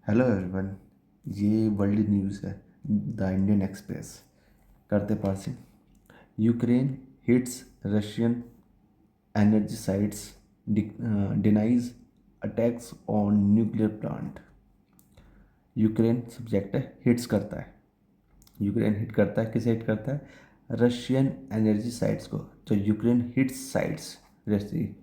Hello everyone. ये world news है। The Indian express करते passing. Ukraine hits Russian energy sites, denies attacks on nuclear plant. Ukraine subject है, hits करता है। Ukraine hit करता है, किसे हिट करता है? रशियन एनर्जी साइट्स को। तो Ukraine hits sites,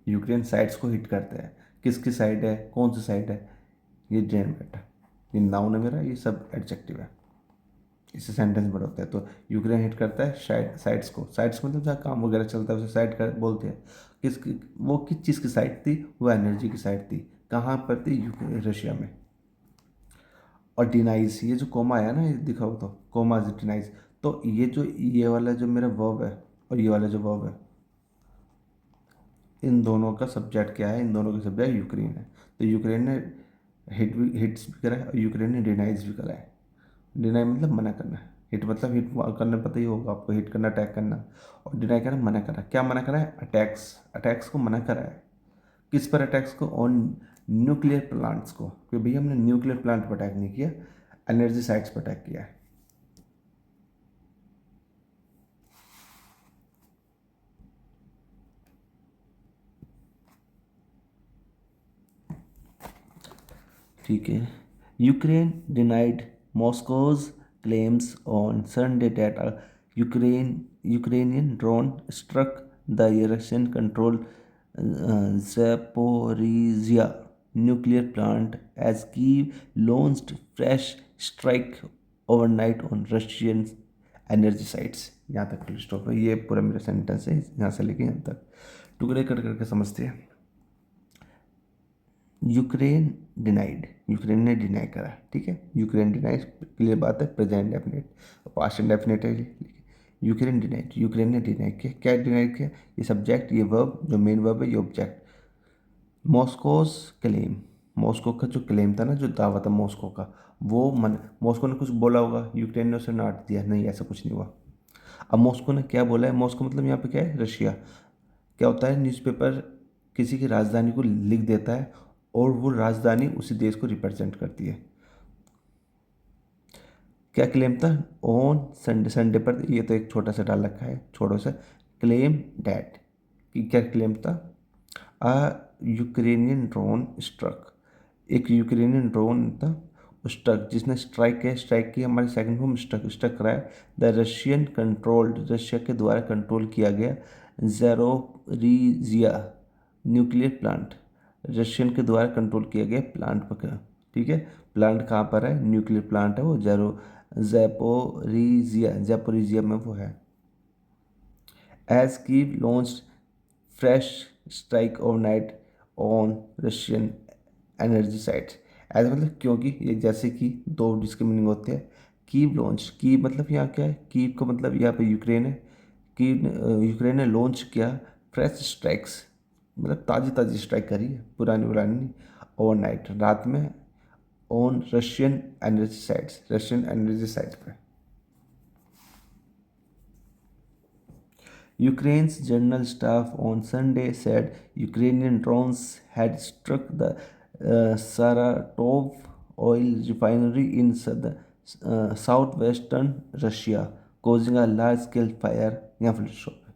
Ukraine sites को हिट करता है। किसकी साइड है, कौन सी साइड है? ये जैन बेटा, ये नाउन है मेरा, ये सब एडजेक्टिव है। इससे सेंटेंस बड़ा होता है। तो यूक्रेन हिट करता है साइट्स को। साइट्स मतलब जहाँ काम वगैरह चलता है उसे साइट कर बोलते हैं। वो किस चीज़ की साइट थी? वो एनर्जी की साइट थी। कहाँ पर थी? यूक्रेन, रशिया में। और डिनाइज, ये जो कोमा आया ना, ये दिखा हो तो कोमा इज डिनाइज। तो ये वाला जो मेरा वर्ब है और ये वाला जो वर्ब है, इन दोनों का सब्जेक्ट क्या है? इन दोनों का सब्जेक्ट यूक्रेन है। तो यूक्रेन ने हिट्स भी करा है और यूक्रेन ने डिनाइज भी करा है। डिनाई मतलब मना करना। हिट मतलब हिट करना, पता ही होगा आपको, हिट करना, अटैक करना। और डिनाई करना, मना करना। क्या मना करा है? अटैक्स। अटैक्स को मना करा है। किस पर अटैक्स को? ऑन न्यूक्लियर प्लांट्स को। कि भैया हमने न्यूक्लियर प्लांट पर अटैक नहीं किया, एनर्जी साइट्स पर अटैक किया है। ठीक है। Ukraine denied Moscow's claims on Sunday that Ukrainian drone struck the Russian control Zaporizhia nuclear plant as Kyiv launched fresh strike overnight on Russian energy sites। यहाँ तक फुल स्टॉप है। ये पूरा मेरा सेंटेंस है, यहाँ से लेके यहाँ तक टुकड़े कट करके समझते हैं। यूक्रेन डिनाइड, यूक्रेन ने डिनाई करा। ठीक है, यूक्रेन डिनाइड क्लियर बात है, प्रेजेंट डेफिनेट, पास्ट डेफिनेट है। यूक्रेन डिनाइड, यूक्रेन ने डिनाई किया। क्या डिनाई किया? ये सब्जेक्ट, ये वर्ब, जो मेन वर्ब है, ये ऑब्जेक्ट। मॉस्कोस क्लेम, मॉस्को का जो क्लेम था ना, जो दावा था मॉस्को का, वो मन मॉस्को ने कुछ बोला होगा, यूक्रेन ने उसे नाट दिया। नहीं, ऐसा कुछ नहीं हुआ। अब मॉस्को ने क्या बोला है? मॉस्को मतलब यहाँ पे क्या है? रशिया। क्या होता है? न्यूज़पेपर किसी की राजधानी को लिख देता है और वो राजधानी उसी देश को रिप्रेजेंट करती है। क्या क्लेम था? ऑन संडे, संडे पर, ये तो एक छोटा सा डाल रखा है, छोड़ो सा। क्लेम डैट, कि क्या क्लेम था? अ यूक्रेनियन ड्रोन स्ट्रक, एक यूक्रेनियन ड्रोन था स्ट्रक, जिसने स्ट्राइक किया। स्ट्राइक की हमारे सेकंड फॉर्म स्ट्रक, स्ट्रक कराया। द रशियन कंट्रोल्ड, रशिया के द्वारा कंट्रोल किया गया ज़ैपोरिज़िया न्यूक्लियर प्लांट, रशियन के द्वारा कंट्रोल किया गया प्लांट पर। ठीक है, प्लांट कहाँ पर है? न्यूक्लियर प्लांट है वो, ज़ैपोरिज़िया, ज़ैपोरिज़िया में वो है। As Kyiv launch fresh strike overnight on Russian energy sites. ऐसा मतलब, क्योंकि ये जैसे कि दो जिसके मीनिंग होते हैं। कीव लॉन्च, कीव मतलब यहाँ क्या है? कीव का मतलब यहाँ पे यूक्रेन है। कीव यूक्रेन ने लॉन्च किया फ्रेश स्ट्राइक्स, मतलब ताज़ी ताज़ी स्ट्राइक करी है, पुरानी पुरानी नहीं। ओवरनाइट, रात में, on Russian energy sites, Russian energy sites पे। Ukraine's general staff on Sunday said Ukrainian drones had struck the Saratov oil refinery in southwestern Russia, causing a large-scale fire। यहाँ फिर stop है।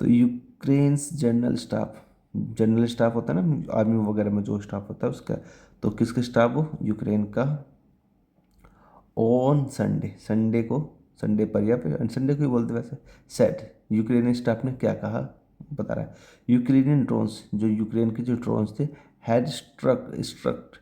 तो यूक्रेन्स जनरल स्टाफ होता है ना, army वगैरह में जो स्टाफ होता है उसका। तो किसका स्टाफ? वो यूक्रेन का। ऑन संडे, संडे को, संडे पर या फिर संडे को ही बोलते वैसे। सेट, यूक्रेनियन स्टाफ ने क्या कहा बता रहा है। यूक्रेनियन ड्रोन्स, जो यूक्रेन के जो ड्रोन्स थे, हैड स्ट्रक,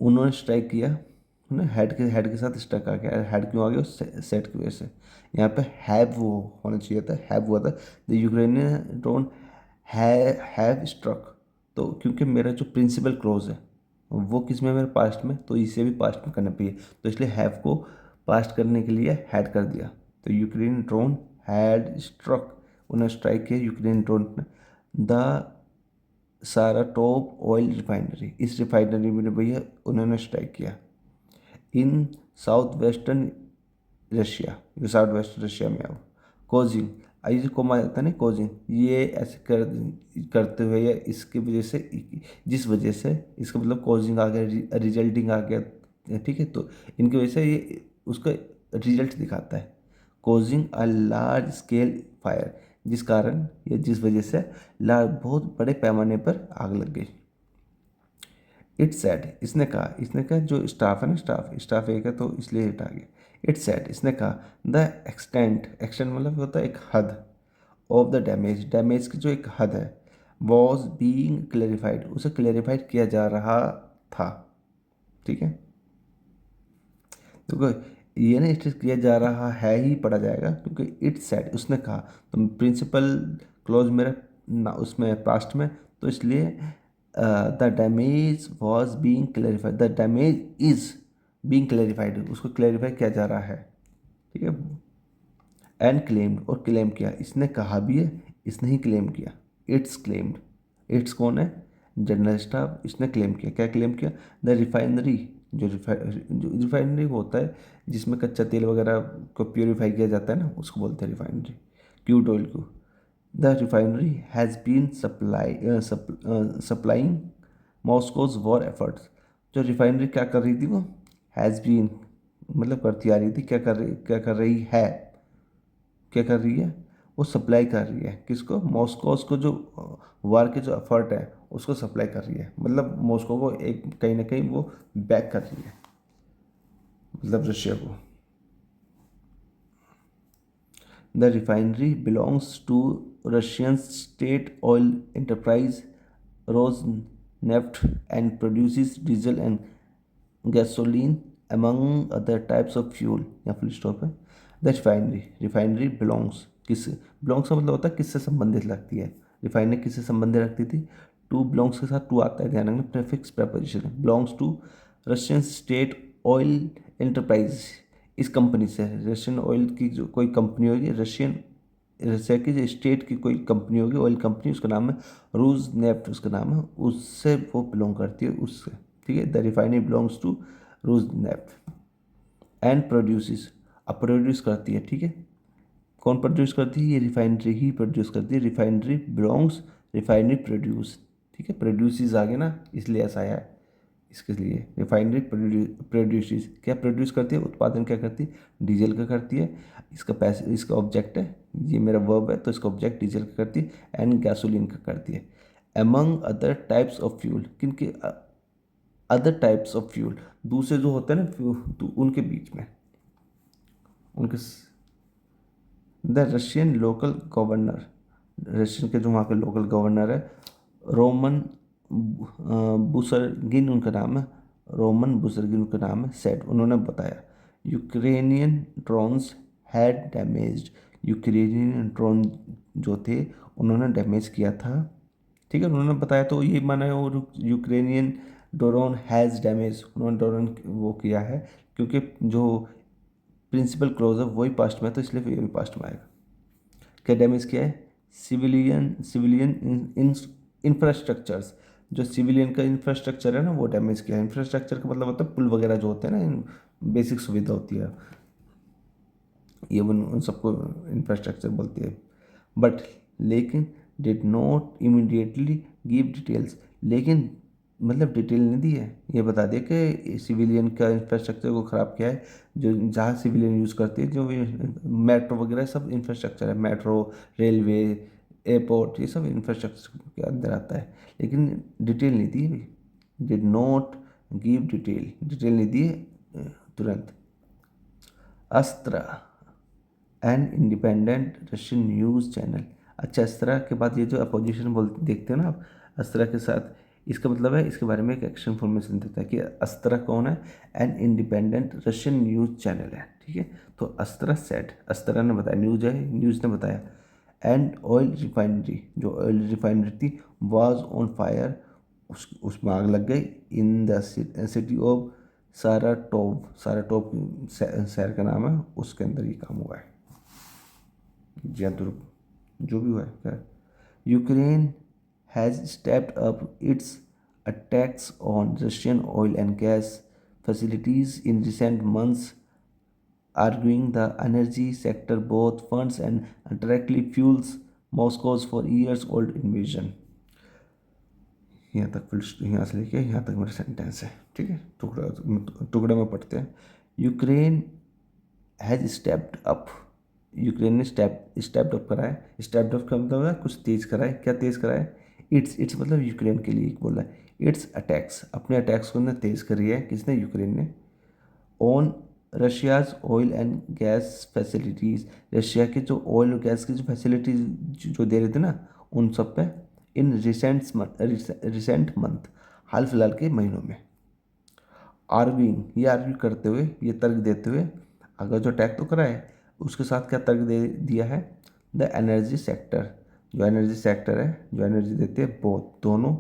उन्होंने स्ट्राइक किया ना। हेड के साथ स्ट्रक आ गया। हेड क्यों आ गया? सेट की वजह से। यहाँ पे हैव वो होना चाहिए था, हैव हुआ था। The Ukrainian drone have struck. तो क्योंकि मेरा जो प्रिंसिपल क्लोज है वो किस में? मेरे पास्ट में, तो इसे भी पास्ट में करना चाहिए। तो इसलिए हैव को पास्ट करने के लिए हैड कर दिया। तो यूक्रेन ड्रोन हैड स्ट्रक, उन्होंने स्ट्राइक किया यूक्रेन ड्रोन ने द साराटोव ऑयल रिफाइनरी, इस रिफाइनरी में भैया उन्होंने स्ट्राइक किया। इन साउथ वेस्टर्न रशिया, ये साउथ वेस्ट रशिया में अब, कोजिंग आई जो कोमा जाता है ना कॉजिंग, ये ऐसे करते हुए या इसकी वजह से, जिस वजह से, इसका मतलब कॉजिंग आ गया, रिजल्टिंग आ गया, ठीक है। तो इनकी वजह से ये उसका रिजल्ट दिखाता है, causing a large scale fire, जिस कारण या जिस वजह से बहुत बड़े पैमाने पर आग लग गई। इट्स सैड, इसने कहा जो स्टाफ है ना, स्टाफ एक है तो इसलिए इट आ गया। इट्स सैड, इसने कहा द एक्सटेंट मतलब होता है एक हद, ऑफ द डैमेज की जो एक हद है, वॉज बीइंग क्लेरिफाइड, उसे क्लेरिफाइड किया जा रहा था, ठीक है। तो ये ना स्ट्रेस किया जा रहा है ही पढ़ा जाएगा, क्योंकि इट्स सैड उसने कहा, तो प्रिंसिपल क्लॉज मेरा ना उसमें पास्ट में, तो इसलिए the damage was being clarified, the damage is being clarified, उसको क्लेरिफाई किया जा रहा है, ठीक है। एंड क्लेम्ड, और क्लेम किया, इसने कहा भी है, इसने ही क्लेम किया। इट्स क्लेम्ड, इट्स कौन है, जनरल स्टाफ, इसने क्लेम किया, क्या क्लेम किया, द रिफाइनरी, जो रिफाइनरी होता है जिसमें कच्चा तेल वगैरह को प्योरीफाई किया जाता है ना, उसको बोलते हैं रिफाइनरी, क्रूड ऑयल को। The refinery has been supplying Moscow's war efforts, जो रिफाइनरी क्या कर रही थी वो, हैज़ बीन मतलब करती आ रही थी, क्या कर रही है, क्या कर रही है, वो सप्लाई कर रही है किसको, मॉस्को को, जो वार के जो एफर्ट है उसको सप्लाई कर रही है, मतलब मॉस्को को एक कहीं ना कहीं वो बैक कर रही है, मतलब रशिया को। The refinery belongs to Russian state oil enterprise Rosneft and produces diesel and gasoline among other types of fuel, या फुल स्टॉप है। द रिफाइनरी बिलोंग्स, किस, बिलोंग्स का मतलब होता है किससे संबंधित लगती है, रिफाइनरी किससे संबंधित रखती थी, टू बिलोंग्स के साथ टू आता है, ध्यान रखना, प्रीफिक्स प्रपोजिशन है, belongs to Russian state oil enterprise, इस कंपनी से, रशियन ऑयल की जो कोई कंपनी होगी, रशिया की जो स्टेट की कोई कंपनी होगी, ऑयल कंपनी, उसका नाम है रूज नेफ्ट, उसका नाम है, उससे वो बिलोंग करती है, उससे, ठीक है। The refinery belongs to Rosneft and produces, अब प्रोड्यूस करती है, ठीक है। कौन प्रोड्यूस करती है, ये रिफाइनरी ही प्रोड्यूस करती है, रिफाइनरी बिलोंग्स, रिफाइनरी प्रोड्यूस, ठीक है, प्रोड्यूसेस आगे ना, इसलिए ऐसा आया है, इसके लिए रिफाइनरी प्रोड्यूसेस क्या प्रोड्यूस करती है, उत्पादन क्या करती है, डीजल का करती है, इसका पैसे, इसका ऑब्जेक्ट है, ये मेरा वर्ब है तो इसका ऑब्जेक्ट डीजल का करती है, एंड गैसोलीन का करती है। Among other types of fuel, किन के, अदर टाइप्स ऑफ फ्यूल, दूसरे जो होते हैं ना फ्यूल, तो उनके बीच में, उनके, the Russian local governor, Russian के जो वहाँ के लोकल गवर्नर है, रोमन बुसरगिन उनका नाम है, रोमन बुसरगिन उनका नाम है, सेट, उन्होंने बताया, Ukrainian drones had damaged, Ukrainian drone जो थे उन्होंने डैमेज किया था, ठीक है, उन्होंने बताया, तो ये माना है, और यूक्रेनियन ड्रोन हैज़ डैमेज, उन्होंने ड्रोन वो किया है, क्योंकि जो प्रिंसिपल क्लोज है वही पास्ट में है, तो इसलिए ये भी पास्ट में आएगा। क्या डैमेज किया है, सिविलियन इंफ्रास्ट्रक्चर्स, जो सिविलियन का इंफ्रास्ट्रक्चर है ना वो डैमेज किया है, इंफ्रास्ट्रक्चर का मतलब होता है पुल वगैरह जो होते हैं ना, बेसिक सुविधा होती है, ये उन सबको इंफ्रास्ट्रक्चर बोलती है। बट लेकिन did not immediately give details, लेकिन मतलब डिटेल नहीं दी है, ये बता दिया कि सिविलियन का इंफ्रास्ट्रक्चर को ख़राब किया है, जो जहाँ सिविलियन यूज़ करती है, जो भी मेट्रो वगैरह सब इंफ्रास्ट्रक्चर है, मेट्रो, रेलवे, एयरपोर्ट, ये सब इंफ्रास्ट्रक्चर के अंदर आता है, लेकिन डिटेल नहीं दी है, डिड नॉट गिव डिटेल नहीं दी है तुरंत। अस्त्रा an independent Russian news channel, अच्छा, अस्त्रा के बाद ये जो अपोजिशन बोल देखते हो ना आप, अस्त्रा के साथ, इसका मतलब है इसके बारे में एक एक्शन इन्फॉर्मेशन देता है कि अस्त्रा कौन है, an independent Russian news channel है, ठीक है। तो अस्त्रा सेट, अस्त्रा ने बताया, न्यूज़ ने बताया, एंड ऑयल रिफाइनरी, जो ऑयल रिफाइनरी थी, वाज ऑन फायर, उसमें आग लग गई, इन द सिटी ऑफ साराटोव शहर का नाम है, उसके अंदर ये काम हुआ है, जी हाँ, जो भी हुआ है क्या, Ukraine has stepped up it's attacks on Russian oil and gas facilities in recent months, arguing the energy sector both funds and directly fuels Moscow's for years old invasion. यहाँ तक फिर यहाँ से लेके यहाँ तक मेरा सेंटेंस है, ठीक है। टुकड़े में पढ़ते हैं। Ukraine has stepped up, Ukraine ने स्टेप्ड अप करा है। स्टेप्ड अप का मतलब है कुछ तेज करा है। क्या तेज करा है? इट्स मतलब यूक्रेन के लिए बोला है। इट्स अटैक्स, अपने अटैक्स को उन्होंने तेज करी है। किसने? यूक्रेन ने। On Russia's oil and gas facilities, Russia के जो ऑयल और गैस की जो फैसिलिटीज जो दे रहे थे ना, उन सब पे इन रिसेंट मंथ, हाल फिलहाल के महीनों में। आर्ग्यूइंग, ये आर्ग्यू करते हुए, ये तर्क देते हुए, अगर जो अटैक तो करा है उसके साथ क्या तर्क दे दिया है? द एनर्जी सेक्टर, जो एनर्जी सेक्टर है, जो एनर्जी देते हैं बोथ, दोनों,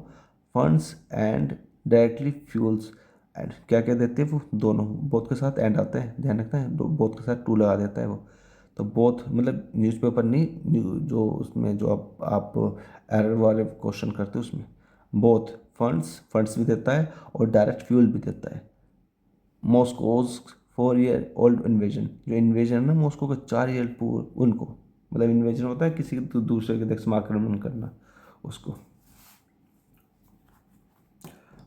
funds and directly fuels, and क्या क्या देते हैं वो दोनों, बोथ के साथ एंड आता है, ध्यान रखना है, बोथ के साथ टू लगा देता है वो। तो बोथ मतलब न्यूज़पेपर नहीं, जो उसमें जो आप एरर वाले क्वेश्चन करते हो उसमें बोथ, फंड्स भी देता है और डायरेक्ट फ्यूल भी देता है। मॉस्कोज 4 ईयर ओल्ड इन्वेजन, जो इन्वेजन है ना मॉस्को का 4 ईयर पूर्व, उनको मतलब इन्वेजन होता है किसी दूसरे के देश में आक्रमण करना, उसको।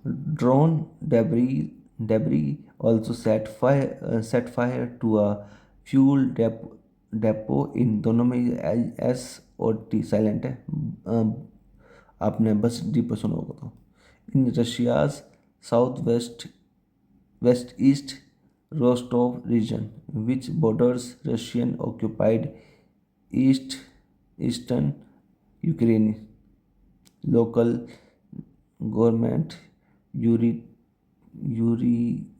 Drone debris also set fire to a fuel depot इन दोनों में एस और टी साइलेंट है। आपने बस डिपो सुना होगा तो। In Russia's south west east Rostov region which borders Russian occupied eastern Ukraine, local government Yuri Yuri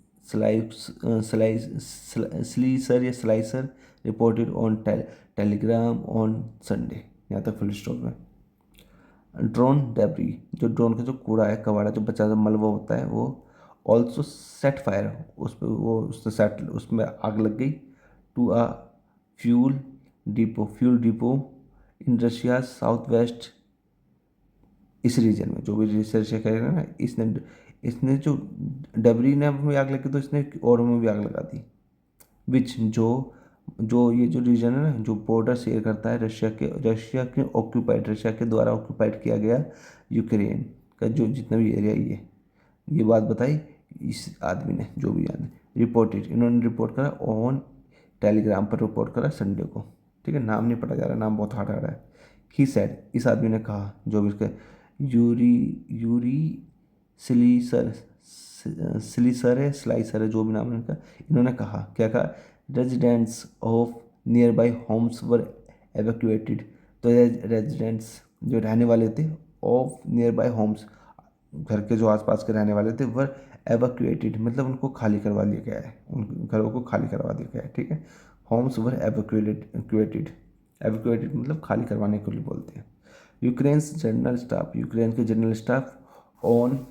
Slyusar reported on Telegram on Sunday. यहाँ तक फुल स्टॉप है। ड्रोन डेब्री, जो drone का जो कूड़ा है, कबाड़ा, जो बचा मलबा होता है, वो ऑल्सो सेट फायर, उस पर वो उसमें आग लग गई। To a fuel depot in Russia south west, इस रीजन में जो भी रिसर्च करेगा ना, इसने जो डबरी ने में आग लगी तो इसने और में भी आग लगा दी। विच जो ये जो रीजन है ना, जो बॉर्डर शेयर करता है रशिया के ऑक्यूपाइड, रशिया के द्वारा ऑक्यूपाइड किया गया यूक्रेन का जो जितना भी एरिया, ये बात बताई इस आदमी ने, जो भी आदमी रिपोर्टेड, इन्होंने रिपोर्ट करा ऑन टेलीग्राम पर रिपोर्ट करा संडे को, ठीक है। नाम नहीं पता जा रहा, नाम बहुत हार्ड आ रहा है। ही सेड, इस आदमी ने कहा, जो भी इसके यूरी स्लीसर स्लीसर है, स्लाइसर है, जो भी नाम है इनका, इन्होंने कहा, क्या कहा? Residents of nearby homes were evacuated, तो रेजिडेंट्स जो रहने वाले थे ऑफ नियर बाई होम्स, घर के जो आसपास के रहने वाले थे, वर एवैक्यूएटेड मतलब उनको खाली करवा लिया गया है, उन घरों को खाली करवा दिया गया है, ठीक है। होम्स वर एवैक्यूएटेड, एवैक्यूएटेड मतलब खाली करवाने के लिए बोलते हैं। यूक्रेन्स जनरल स्टाफ, यूक्रेन के जनरल स्टाफ ऑन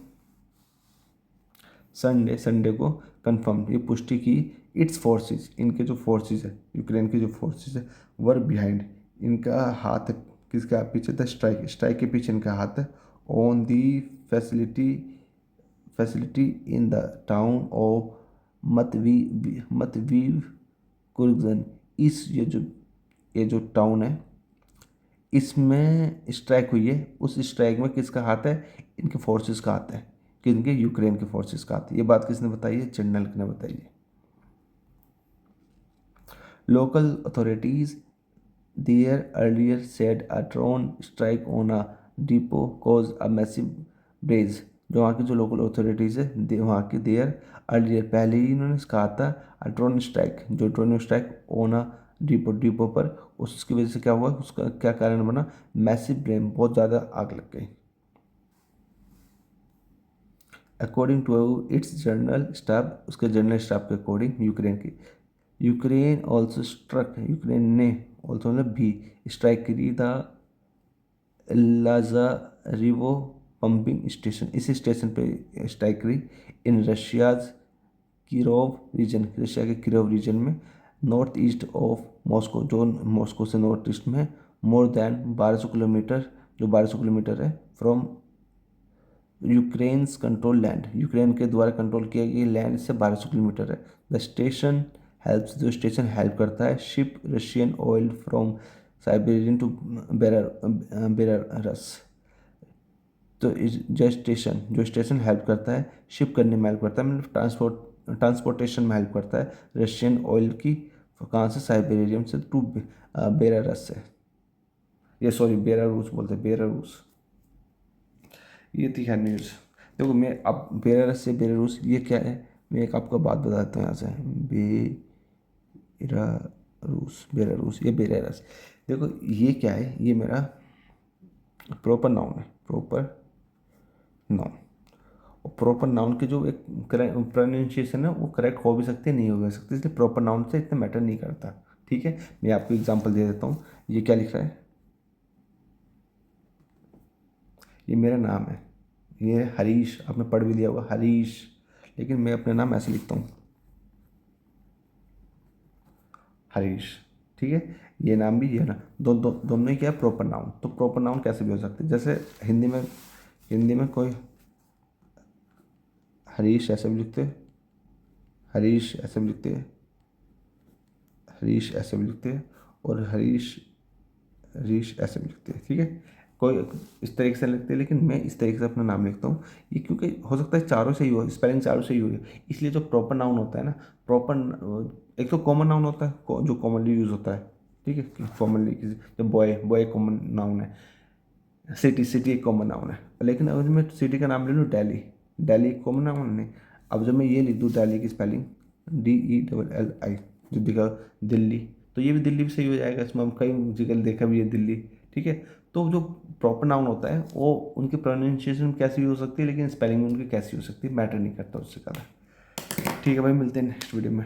संडे को कंफर्म, ये पुष्टि की, इट्स फोर्सेस, इनके जो फोर्सेस है, यूक्रेन के जो फोर्सेस है, वर बिहाइंड, इनका हाथ है किसका पीछे था? स्ट्राइक के पीछे इनका हाथ है। On the facility in the town of Matveyev Kurgan, इस ये जो टाउन है, इसमें स्ट्राइक हुई है। उस स्ट्राइक में किसका हाथ है? इनके फोर्सेस का हाथ है। किनके? यूक्रेन के फोर्सेस का हाथ है। ये बात किसने बताई है? जनरल ने बताई है। Local authorities there earlier said a drone strike on a depot cause a massive blaze, जो वहाँ की जो लोकल अथॉरिटीज़ है, वहाँ की देयर अर्लियर पहले ही इन्होंने कहा था, अ ड्रोन स्ट्राइक, जो drone strike on a depot पर, उसकी वजह से क्या हुआ, उसका क्या कारण बना? मैसिव ब्लेम, बहुत ज़्यादा आग लग गई। According to its general staff, उसके जनरल स्टाफ के according, Ukraine also struck, Ukraine ने ऑल्सो मतलब भी स्ट्राइक करी था लाजारिवो पंपिंग स्टेशन, इस स्टेशन पे स्ट्राइक करी in Russia's Kirov region, Russia के किरोव रीजन में, नॉर्थ ईस्ट ऑफ मॉस्को, जो मॉस्को से नॉर्थ ईस्ट में, मोर देन 1200 किलोमीटर, जो 1200 किलोमीटर है, from Ukraine's control land, Ukraine के द्वारा कंट्रोल किया गया लैंड से 1200 किलोमीटर है। द स्टेशन हेल्प्स, जो स्टेशन हेल्प करता है, ship Russian oil from Siberian to Belarus. तो जो स्टेशन हेल्प करता है, शिप करने में हेल्प करता है, मतलब ट्रांसपोर्टेशन में हेल्प करता है रशियन ऑयल की, कहाँ से, साइबेरियम से टू बेलारस से, ये सॉरी बेलारूस बोलते हैं, बेलारूस। ये थी खैर न्यूज़। देखो मैं अब बेलारस से बेलारूस ये क्या है, मैं एक आपको बात बताता हूँ यहाँ से। बेलारूस, बेलारूस, ये बेलारस। देखो ये क्या है, ये मेरा प्रॉपर नाउन है, प्रॉपर नाउन। और प्रॉपर नाउन के जो एक प्रोनाउंसिएशन है वो करेक्ट हो भी सकती है, नहीं हो भी सकती, इसलिए प्रॉपर नाउन से इतना मैटर नहीं करता। ठीक है, मैं आपको एग्जांपल दे देता हूँ। ये क्या लिख रहा है, ये मेरा नाम है, ये हरीश, आपने पढ़ भी लिया होगा हरीश, लेकिन मैं अपना नाम ऐसे लिखता हूँ, हरीश। ठीक है, ये नाम भी, ये ना, दोनों ही क्या है, प्रॉपर नाउन। तो प्रॉपर नाउन कैसे भी हो सकते हैं, जैसे हिंदी में कोई हरीश ऐसे भी लिखते हैं, हरीश ऐसे भी लिखते हैं, हरीश ऐसे भी लिखते हैं, और हरीश हरीश ऐसे भी लिखते हैं। ठीक है, कोई इस तरीके से लिखते हैं, लेकिन मैं इस तरीके से अपना नाम लिखता हूँ। ये क्योंकि हो सकता है चारों से ही हो, स्पेलिंग चारों से ही हो, इसलिए जो प्रॉपर नाउन होता है ना, प्रॉपर एक तो कॉमन नाउन होता है, जो कॉमनली यूज़ होता है। ठीक है, कॉमनली किसी, जो बॉय बॉय कॉमन नाउन है, सिटी सिटी एक कॉमन नाउन है, लेकिन अगर मैं सिटी का नाम ले लूँ दिल्ली, दिल्ली एक कॉमन नाउन नहीं। अब जब मैं ये लिख दूँ दिल्ली की स्पेलिंग DELLI, जो दिखा दिल्ली, तो ये भी दिल्ली भी सही हो जाएगा, इसमें हम कई जगह देखा भी है दिल्ली। ठीक है, तो जो प्रॉपर नाउन होता है वो उनकी प्रोनाउंसिएशन कैसी भी हो सकती है, लेकिन स्पेलिंग उनकी कैसी हो सकती है मैटर नहीं करता उससे ज़्यादा। ठीक है भाई, मिलते हैं नेक्स्ट वीडियो में।